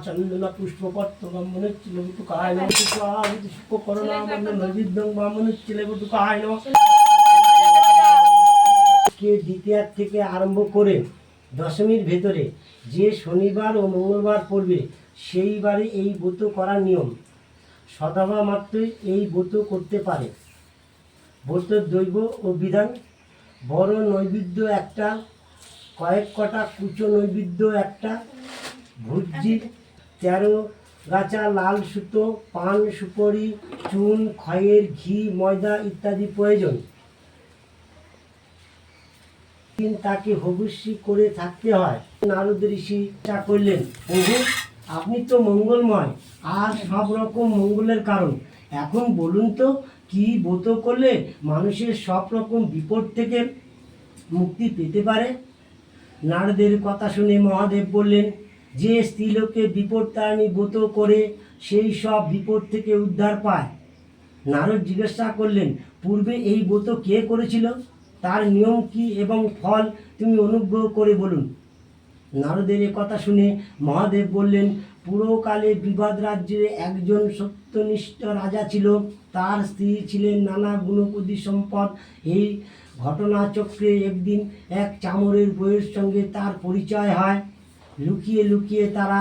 চন্দন পুষ্পপত্রকায় দ্বিতীয় থেকে আরম্ভ করে দশমীর ভেতরে যে শনিবার ও মঙ্গলবার পড়বে সেই বারে এই ব্রত করার নিয়ম। সদাবা মাত্রই এই ব্রত করতে পারে। ব্রতের দৈব ও বিধান: বড় নৈবেদ্য একটা, কয়েক কটা কুচো নৈবেদ্য একটা, ভুজির 13 গাছা লাল সুতো, পান সুপারি, চুন, খয়ের ঘি, ময়দা ইত্যাদি প্রয়োজন। তাকে হবিষ্যি করে থাকতে হয়। নারদ ঋষি চা করলেন, প্রভু আপনি তো মঙ্গলময় আর সব রকম মঙ্গলের কারণ। এখন বলুন তো কি ব্রত করলে মানুষের সব রকম বিপদ থেকে মুক্তি পেতে পারে? নারদের কথা শুনে মহাদেব বললেন, যে স্ত্রীলোকে বিপদতারিণী ব্রত করে সেই সব বিপদ থেকে উদ্ধার পায়। নারদ জিজ্ঞাসা করলেন, পূর্বে এই ব্রত কে করেছিল, তার নিয়ম কি এবং ফল তুমি অনুগ্রহ করে বলুন। নারদের কথা শুনে মহাদেব বললেন, পুরকালে বিবাদ রাজ্যে একজন সত্যনিষ্ঠ রাজা ছিল। তার স্ত্রী ছিলেন নানা গুণপদী সম্পদ। এই ঘটনাচক্রে একদিন এক চামরের বউয়ের সঙ্গে তার পরিচয় হয়। লুকিয়ে লুকিয়ে তারা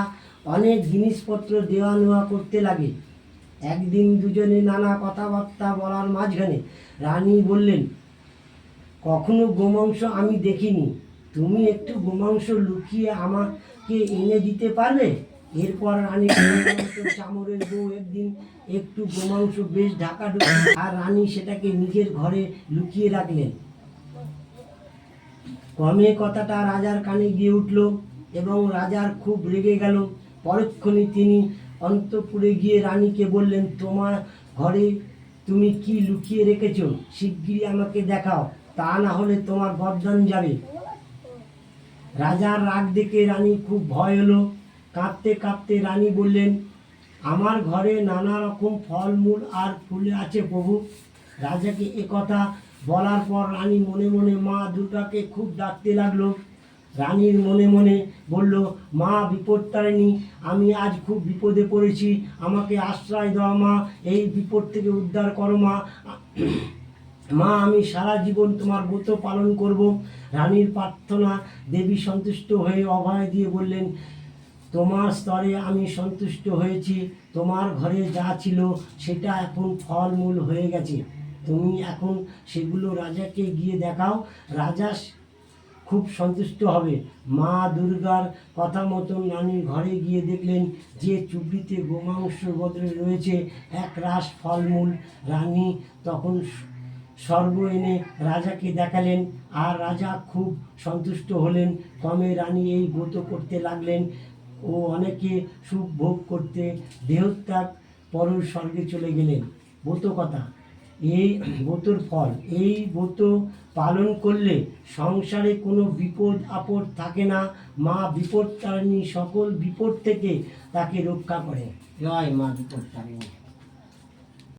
অনেক জিনিসপত্র দেওয়া নেওয়া করতে লাগে। একদিন দুজনে নানা কথাবার্তা বলার মাঝখানে রানী বললেন, কখনো গোমাংস আমি দেখিনি, তুমি একটু গোমাংস লুকিয়ে আমাকে এনে দিতে পারবে? এরপর রানী চামরের বউ একদিন একটু গোমাংস বেশ ঢাকাঢুকি, আর রানী সেটাকে নিজের ঘরে লুকিয়ে রাখলেন। ক্রমে কথাটা রাজার কানে গিয়ে উঠল এবং রাজার খুব রেগে গেল। পরক্ষণে তিনি অন্তঃপুরে গিয়ে রানীকে বললেন, তোমার ঘরে তুমি কি লুকিয়ে রেখেছ, শিগগিরই আমাকে দেখাও, তা না হলে তোমার বদনাম যাবে। রাজার রাগ দেখে রানী খুব ভয় হলো। কাঁদতে কাঁদতে রানী বললেন, আমার ঘরে নানা রকম ফলমূল আর ফুল আছে প্রভু। রাজাকে একথা বলার পর রানী মনে মনে মা দুর্গাকে খুব ডাকতে লাগলো। রানীর মনে মনে বলল, মা বিপদতারিণী, আমি আজ খুব বিপদে পড়েছি, আমাকে আশ্রয় দাও মা, এই বিপদ থেকে উদ্ধার করো মা। মা আমি সারা জীবন তোমার ব্রত পালন করব। রানীর প্রার্থনা দেবী সন্তুষ্ট হয়ে অভয় দিয়ে বললেন, তোমার স্তরে আমি সন্তুষ্ট হয়েছি, তোমার ঘরে যা ছিল সেটা এখন ফলমূল হয়ে গেছে, তুমি এখন সেগুলো রাজাকে গিয়ে দেখাও, রাজা খুব সন্তুষ্ট হবে। মা দুর্গার কথা মতন রানীর ঘরে গিয়ে দেখলেন যে চুবড়িতে গোমাংস বদলে রয়েছে এক রাস ফলমূল। রানী তখন সর্ব এনে রাজাকে দেখালেন, আর রাজা খুব সন্তুষ্ট হলেন। ক্রমে রানী এই ব্রত করতে লাগলেন ও অনেকে সুখ ভোগ করতে দেহত্যাগ পরর স্বর্গে চলে গেলেন। ব্রত কথা, এই ব্রতর ফল, এই ব্রত পালন করলে সংসারে কোনো বিপদ আপদ থাকে না। মা বিপদতারিণী সকল বিপদ থেকে তাকে রক্ষা করে। জয় মা বিপদতারিণী।